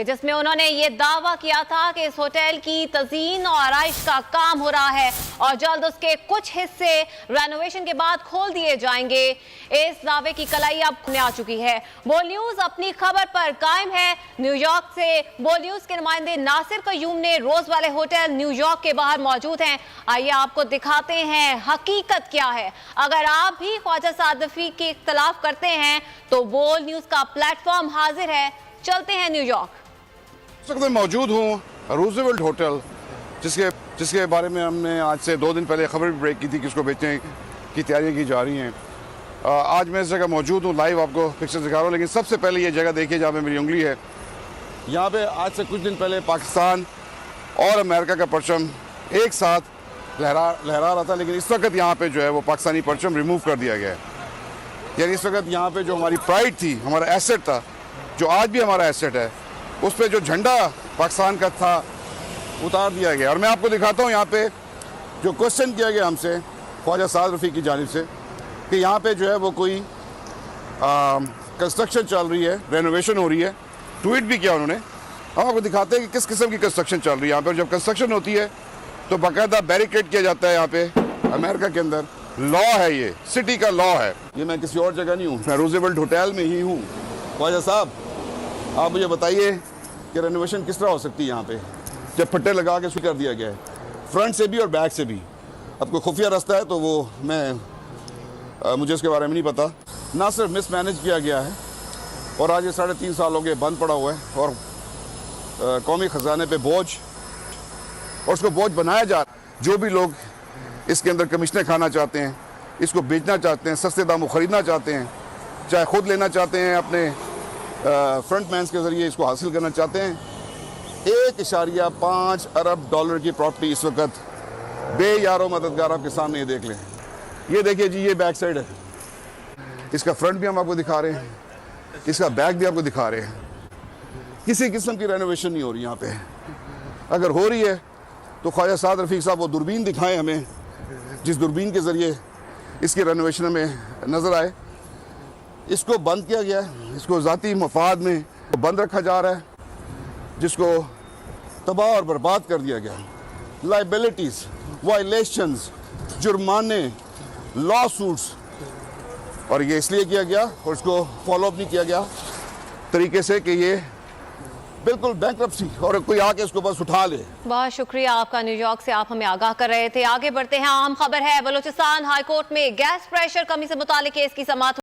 कि जिसमें उन्होंने ये दावा किया था कि इस होटल की तज़ीन और आराइश का काम हो रहा है और जल्द उसके कुछ हिस्से रेनोवेशन के बाद खोल दिए जाएंगे। इस दावे की कलाई अब खुलने आ चुकी है। बोल न्यूज अपनी खबर पर कायम है। न्यूयॉर्क से बोल न्यूज के नुमाइंदे नासिर कयूम ने रोज वाले होटल न्यूयॉर्क के बाहर मौजूद हैं। आइए आपको दिखाते हैं हकीकत क्या है। अगर आप भी ख्वाजा सादफी के इख्तलाफ करते हैं तो बोल न्यूज का प्लेटफॉर्म हाजिर है। चलते हैं न्यूयॉर्क। मैं मौजूद हूँ रूजवेल्ट होटल, जिसके बारे में हमने आज से 2 दिन पहले खबर भी ब्रेक की थी कि इसको बेचने की तैयारियां की जा रही हैं। आज मैं इस जगह मौजूद हूँ, लाइव आपको पिक्चर दिखा रहा हूँ। लेकिन सबसे पहले ये जगह देखिए जहाँ पे मेरी उंगली है। यहाँ पे आज से कुछ दिन पहले पाकिस्तान और अमेरिका का परचम एक साथ लहरा रहा था, लेकिन इस वक्त यहाँ पे जो है वो पाकिस्तानी परचम रिमूव कर दिया गया है। यानी इस वक्त यहाँ पे जो हमारी प्राइड थी, हमारा एसेट था, जो आज भी हमारा एसेट है, उस पर जो झंडा पाकिस्तान का था उतार दिया गया। और मैं आपको दिखाता हूँ यहाँ पे जो क्वेश्चन किया गया हमसे ख्वाजा साद रफ़ी की जानिब से कि यहाँ पे जो है वो कोई कंस्ट्रक्शन चल रही है, रेनोवेशन हो रही है। ट्वीट भी किया उन्होंने। हम आपको दिखाते हैं कि किस किस्म की कंस्ट्रक्शन चल रही है यहाँ पर। जब कंस्ट्रक्शन होती है तो बाकायदा बैरिकेड किया जाता है। यहाँ पे अमेरिका के अंदर लॉ है, ये सिटी का लॉ है। ये मैं किसी और जगह नहीं हूँ, मैं रूजवेल्ट होटल में ही हूँ। ख्वाजा साहब, आप मुझे बताइए कि रेनोवेशन किस तरह हो सकती है यहाँ पे जब फट्टे लगा के शुरू कर दिया गया है, फ्रंट से भी और बैक से भी। अब कोई खुफिया रास्ता है तो वो मुझे इसके बारे में नहीं पता। ना सिर्फ मिसमैनेज किया गया है और आज ये 3.5 साल हो गए बंद पड़ा हुआ है और कौमी ख़जाने पे बोझ, और उसको बोझ बनाया जा रहा है। जो भी लोग इसके अंदर कमीशनें खाना चाहते हैं, इसको बेचना चाहते हैं, सस्ते दामों ख़रीदना चाहते हैं, चाहे खुद लेना चाहते हैं, अपने फ्रंट मैन्स के ज़रिए इसको हासिल करना चाहते हैं, 1.5 अरब डॉलर की प्रॉपर्टी इस वक्त बेयारो मददगार आपके सामने ये देख लें। ये देखिए जी, ये बैक साइड है। इसका फ्रंट भी हम आपको दिखा रहे हैं, इसका बैक भी आपको दिखा रहे हैं। किसी किस्म की रेनोवेशन नहीं हो रही यहाँ पे। अगर हो रही है तो ख्वाजा साद रफ़ीक साहब वो दूरबीन दिखाएं हमें, जिस दूरबीन के ज़रिए इसकी रेनोवेशन हमें नज़र आए। इसको बंद किया गया है, इसको ज़ाती मफाद में बंद रखा जा रहा है, जिसको तबाह और बर्बाद कर दिया गया। लाइबिलिटीज़, वायलेशंस, जुर्माने, लॉ सूट्स, और ये इसलिए किया गया और इसको फॉलो अप नहीं किया गया तरीके से कि ये बिल्कुल बैंक्रप्सी और कोई आके इसको बस उठा ले। बहुत शुक्रिया आपका। न्यूयॉर्क से आप हमें आगाह कर रहे थे। आगे बढ़ते हैं। अहम खबर है, बलूचिस्तान हाई कोर्ट में गैस प्रेशर कमी से मुतालिक केस की समाअत